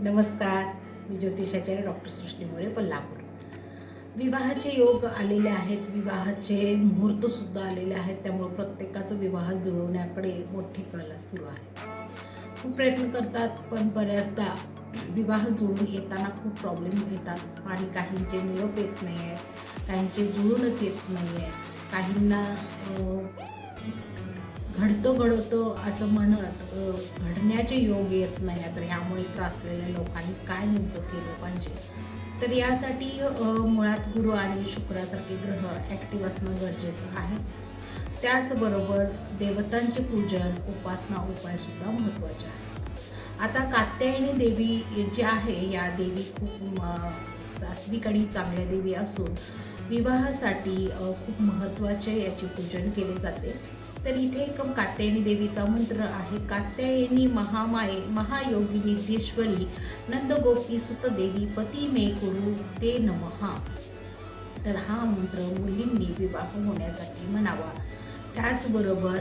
नमस्कार, मी ज्योतिषाचार्य डॉक्टर सृष्टी मोरे, कोल्हापूर. विवाहाचे योग आलेले आहेत, विवाहाचे मुहूर्तसुद्धा आलेले आहेत. त्यामुळे प्रत्येकाचं विवाह जुळवण्याकडे मोठी कल सुरू आहे. खूप प्रयत्न करतात, पण बऱ्याचदा विवाह जुळून येताना खूप प्रॉब्लेम येतात आणि काहींचे निरोप येत नाही आहे, काहींचे जुळूनच येत नाही आहे, काहींना घडतं असं म्हणत घडण्याचे योग येत नाही. तर ह्यामुळे त्रासलेल्या लोकांनी काय नेमकं केलं पाहिजे? तर यासाठी मुळात गुरु आणि शुक्रासारखे ग्रह ॲक्टिव्ह असणं गरजेचं आहे. त्याचबरोबर देवतांचे पूजन, उपासना, उपायसुद्धा महत्त्वाचे आहे. आता कात्यायनी देवी जी आहे, या देवी खूप सात्विक आणि चांगल्या देवी असून विवाहासाठी खूप महत्त्वाचे याचे पूजन केले जाते. तर इथे एक कात्यायनी देवीचा मंत्र आहे. कात्यायनी महामाये महायोगिनी देश्वरी नंदगोपी सुत देवी पती मे कुरु ते नमः. तर हा मंत्र मुलींनी विवाह होण्यासाठी म्हणावा. त्याचबरोबर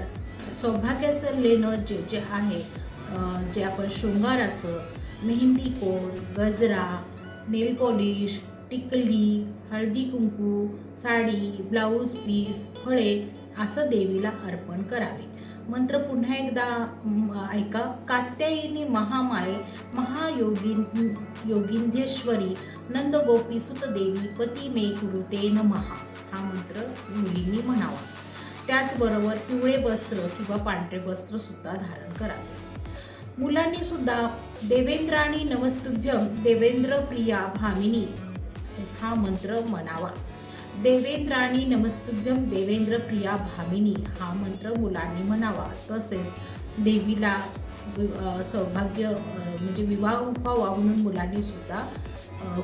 सौभाग्याचं लेणं जे जे आहे, जे आपण शृंगाराचं मेहंदी कोण, गजरा, नेल पॉलिश, टिकली, हळदी कुंकू, साडी, ब्लाऊज पीस, फळे असं देवीला अर्पण करावे. मंत्र पुन्हा एकदा ऐका. कात्यायनी महामाये योगिंदेश्वरी नंदगोपी सुत देवी पती मे कुरुते नमः. हा मंत्र मुलींनी म्हणावा. त्याचबरोबर पिवळे वस्त्र किंवा पांढरे वस्त्र सुद्धा धारण करावे. मुलांनी सुद्धा देवेंद्राणी नमस्तुभ्यम देवेंद्र प्रिया भामिनी हा मंत्र म्हणावा. देवेंद्राणी नमस्तुभ्यम देवेंद्र प्रिया भामिनी हा मंत्र मुलांनी म्हणावा. तसेच देवीला सौभाग्य म्हणजे विवाह व्हावा म्हणून मुलांनी सुद्धा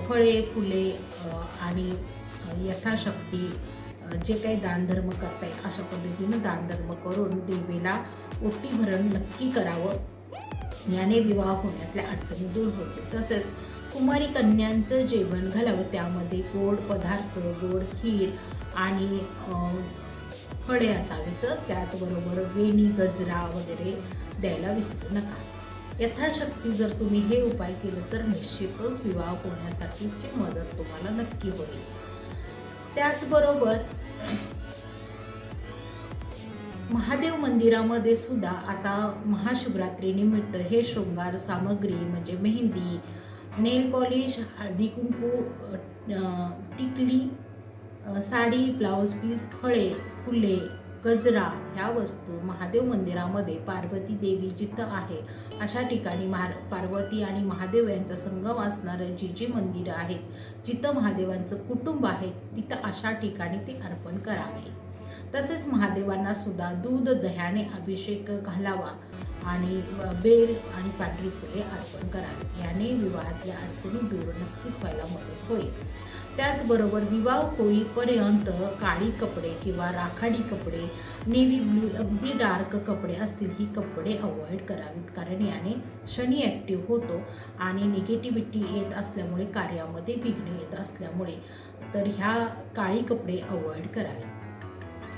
फळे, फुले आणि यथाशक्ती जे काही दानधर्म करता येईल अशा पद्धतीनं दानधर्म करून देवीला ओटी भरण नक्की करावं. याने विवाह होण्यातल्या अडचणी दूर होतील. तसेच कुमारी कन्यांचं जेवण घालावं. त्यामध्ये गोड पदार्थ, गोड खीर आणि फळे असावे. तर त्याचबरोबर वेणी, गजरा वगैरे द्यायला विसरू नका. यथाशक्ती जर तुम्ही हे उपाय केले तर निश्चितच विवाह होण्यासाठीची मदत तुम्हाला नक्की होईल. त्याचबरोबर महादेव मंदिरामध्ये सुद्धा आता महाशिवरात्रीनिमित्त हे शृंगार सामग्री म्हणजे मेहंदी, नेल पॉलिश, हळदी कुंकू, टिकली, साडी, ब्लाऊज पीस, फळे, फुले, गजरा ह्या वस्तू महादेव मंदिरामध्ये पार्वती देवी जिथं आहे अशा ठिकाणी पार्वती आणि महादेव यांचा संगम असणारं जी मंदिरं आहेत, जिथं महादेवांचं कुटुंब आहे, तिथं अशा ठिकाणी ते अर्पण करावे. तसेच महादेवांना सुद्धा दूध दह्याने अभिषेक घालावा आणि बेल आणि पांढरी फुले अर्पण करावी. याने विवाहातल्या अडचणी दूर नक्कीच व्हायला मदत होईल. त्याचबरोबर विवाह होईपर्यंत काळी कपडे किंवा राखाडी कपडे, नेव्ही ब्लू अगदी डार्क कपडे असतील ही कपडे अवॉइड करावीत. कारण याने शनी ॲक्टिव्ह होतो आणि निगेटिव्हिटी येत असल्यामुळे कार्यामध्ये विघ्न येत असल्यामुळे तर ह्या काळी कपडे अवॉइड करावे.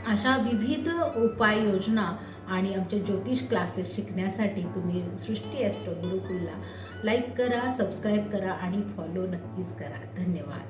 अशा विविध उपाययोजना आणि आमच्या ज्योतिष क्लासेस शिकण्यासाठी तुम्ही सृष्टी ॲस्ट्रो गुरुकुलला लाईक करा, सबस्क्राईब करा आणि फॉलो नक्कीच करा. धन्यवाद.